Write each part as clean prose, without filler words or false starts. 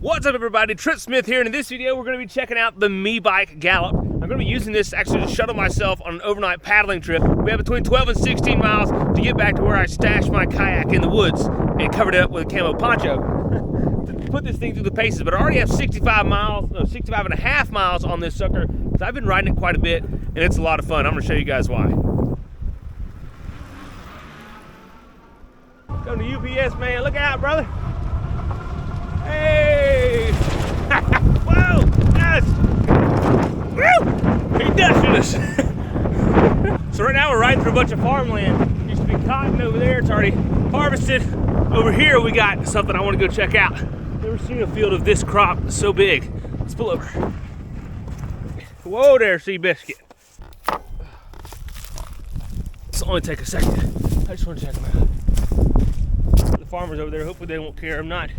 What's up, everybody? Trip Smith here, and in this video we're going to be checking out the Meebike Gallop. I'm going to be using this actually to shuttle myself on an overnight paddling trip. We have between 12 and 16 miles to get back to where I stashed my kayak in the woods and covered it up with a camo poncho to put this thing through the paces. But I already have 65 and a half miles on this sucker, so I've been riding it quite a bit, and it's a lot of fun. I'm going to show you guys why. Going to UPS, man. Look out, brother. Hey! Whoa! Yes! Woo! He dusted us. So right now we're riding through a bunch of farmland. Used to be cotton over there. It's already harvested. Over here we got something I want to go check out. Never seen a field of this crop so big. Let's pull over. Whoa there, Seabiscuit. This will only take a second. I just want to check them out. The farmers over there, hopefully they won't care. I'm not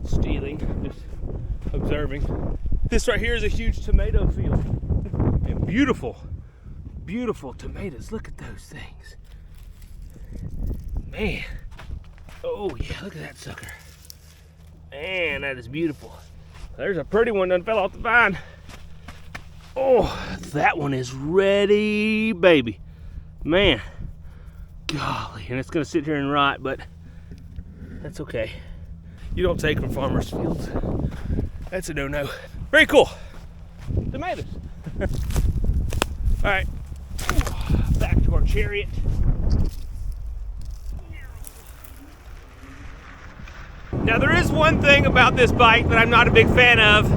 stealing, just observing. This right here is a huge tomato field. And beautiful, beautiful tomatoes. Look at those things. Man. Oh yeah, look at that sucker. Man, that is beautiful. There's a pretty one that fell off the vine. Oh, that one is ready, baby. Man, golly, and it's gonna sit here and rot, but that's okay. You don't take from farmers' fields. That's a no-no. Very cool. Tomatoes. All right, back to our chariot. Now there is one thing about this bike that I'm not a big fan of,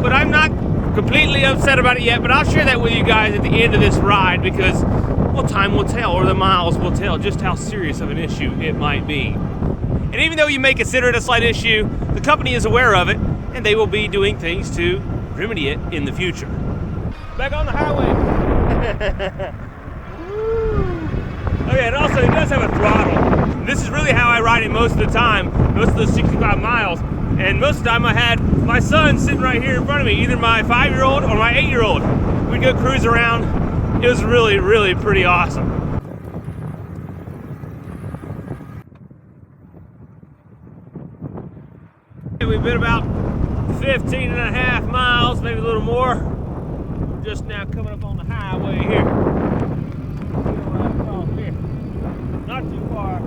but I'm not completely upset about it yet, but I'll share that with you guys at the end of this ride because, well, time will tell, or the miles will tell just how serious of an issue it might be. And even though you may consider it a slight issue, the company is aware of it, and they will be doing things to remedy it in the future. Back on the highway. Okay, and also it does have a throttle. This is really how I ride it most of the time, most of those 65 miles. And most of the time I had my son sitting right here in front of me, either my 5-year-old or my 8-year-old. We'd go cruise around. It was really, really pretty awesome. We've been about 15 and a half miles, maybe a little more. We're just now coming up on the highway here. Right across here. Not too far.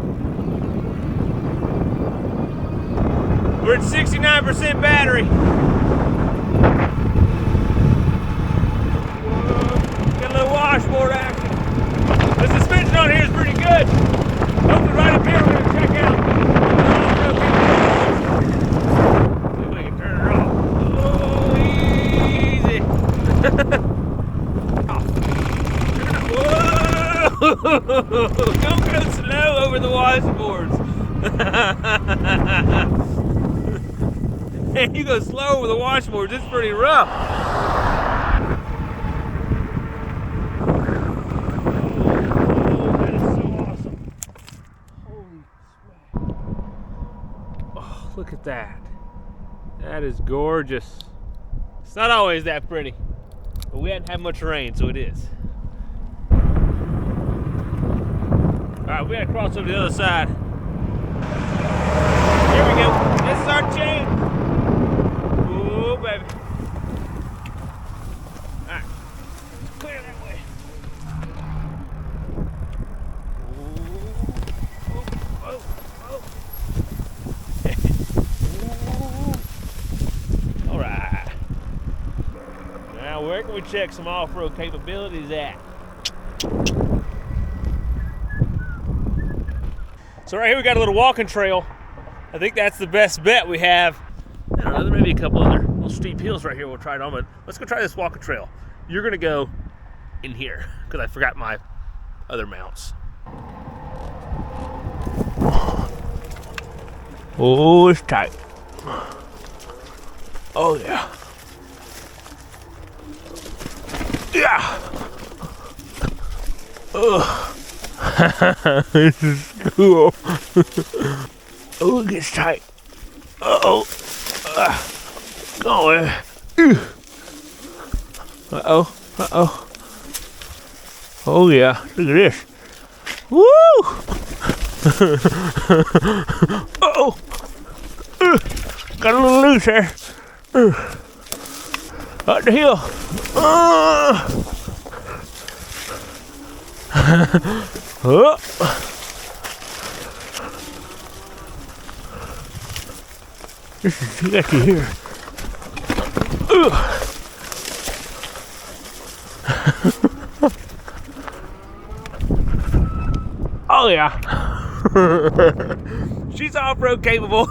We're at 69% battery. Whoa. Got a little washboard action. The suspension on here is pretty good. Hopefully right up here we're going to check out. Don't go slow over the washboards. Man, you go slow over the washboards, it's pretty rough. Oh, that is so awesome. Holy smack. Oh, look at that. That is gorgeous. It's not always that pretty, but we hadn't had much rain, so it is. All right, we gotta cross over to the other side. Here we go. This is our chain. Ooh, baby. All right, clear that way. All right. Now, where can we check some off-road capabilities at? So right here we got a little walking trail. I think that's the best bet we have. I don't know, there may be a couple other little steep hills right here we'll try it on, but let's go try this walking trail. You're gonna go in here, because I forgot my other mounts. Oh, it's tight. Oh yeah. Yeah. Ugh. This is cool. Oh, it gets tight. Uh-oh. Go on. Uh-oh. Uh-oh. Oh, yeah. Look at this. Woo! Uh-oh. got a little loose there. Up the hill. Up. This is lucky here. Oh yeah. She's off-road capable.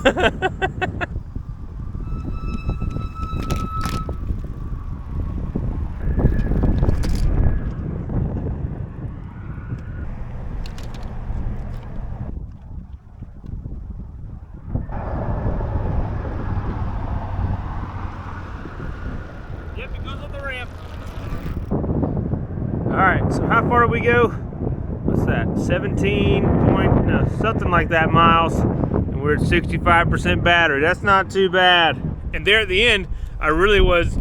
Yep, it goes up the ramp. Alright, so how far do we go? What's that? 17 point, no, something like that miles. And we're at 65% battery. That's not too bad. And there at the end, I really was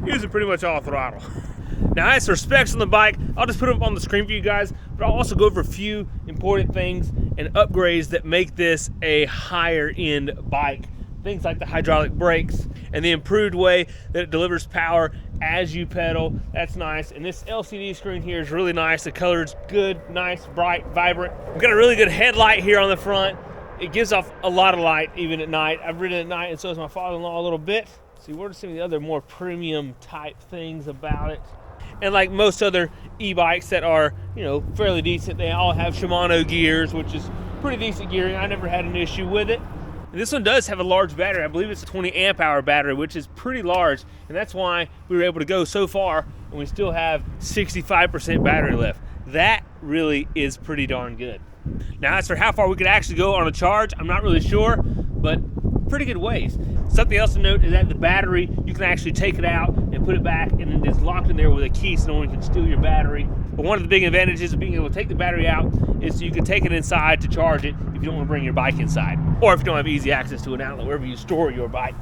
using pretty much all throttle. Now, as for specs on the bike, I'll just put them on the screen for you guys, but I'll also go over a few important things and upgrades that make this a higher end bike. Things like the hydraulic brakes and the improved way that it delivers power as you pedal. That's nice. And this LCD screen here is really nice. The color's good, nice, bright, vibrant. We've got a really good headlight here on the front. It gives off a lot of light even at night. I've ridden at night, and so has my father-in-law a little bit. See, we're just seeing the other more premium type things about it. And like most other e-bikes that are, you know, fairly decent, they all have Shimano gears, which is pretty decent gearing. I never had an issue with it. And this one does have a large battery. I believe it's a 20 amp hour battery, which is pretty large. And that's why we were able to go so far and we still have 65% battery left. That really is pretty darn good. Now, as for how far we could actually go on a charge, I'm not really sure, but pretty good ways. Something else to note is that the battery, you can actually take it out and put it back, and it's locked in there with a key so no one can steal your battery. But one of the big advantages of being able to take the battery out is so you can take it inside to charge it if you don't want to bring your bike inside, or if you don't have easy access to an outlet wherever you store your bike.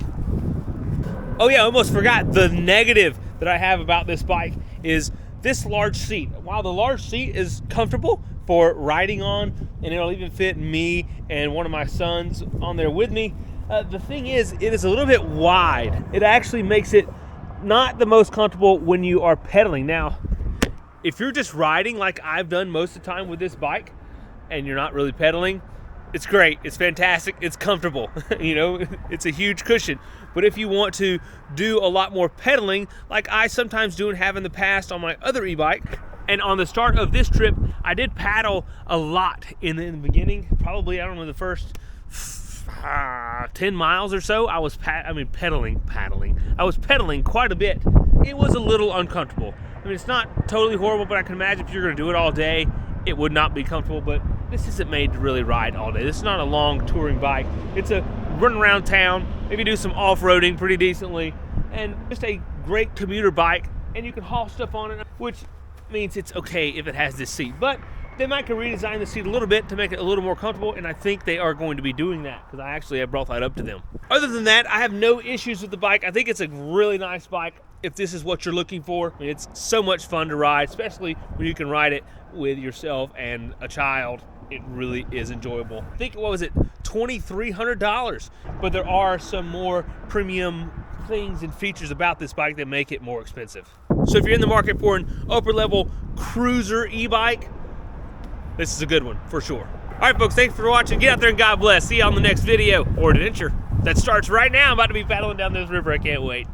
Oh yeah, I almost forgot. The negative that I have about this bike is this large seat. While the large seat is comfortable for riding on, and it'll even fit me and one of my sons on there with me, the thing is, it is a little bit wide. It actually makes it not the most comfortable when you are pedaling. Now, if you're just riding like I've done most of the time with this bike, and you're not really pedaling, it's great, it's fantastic, it's comfortable. You know, it's a huge cushion. But if you want to do a lot more pedaling, like I sometimes do and have in the past on my other e-bike, and on the start of this trip, I did paddle a lot in the beginning, probably, I don't know, the first 10 miles or so. I was pedaling. I was pedaling quite a bit. It was a little uncomfortable. I mean, it's not totally horrible, but I can imagine if you're going to do it all day, it would not be comfortable. But this isn't made to really ride all day. This is not a long touring bike. It's a run around town, maybe do some off-roading pretty decently, and just a great commuter bike. And you can haul stuff on it, which means it's okay if it has this seat. But they might can redesign the seat a little bit to make it a little more comfortable, and I think they are going to be doing that because I actually have brought that up to them. Other than that, I have no issues with the bike. I think it's a really nice bike if this is what you're looking for. I mean, it's so much fun to ride, especially when you can ride it with yourself and a child. It really is enjoyable. I think, what was it, $2,300? But there are some more premium things and features about this bike that make it more expensive. So if you're in the market for an upper level cruiser e-bike, this is a good one for sure. All right, folks, thanks for watching. Get out there and God bless. See you on the next video or adventure that starts right now. I'm about to be paddling down this river. I can't wait.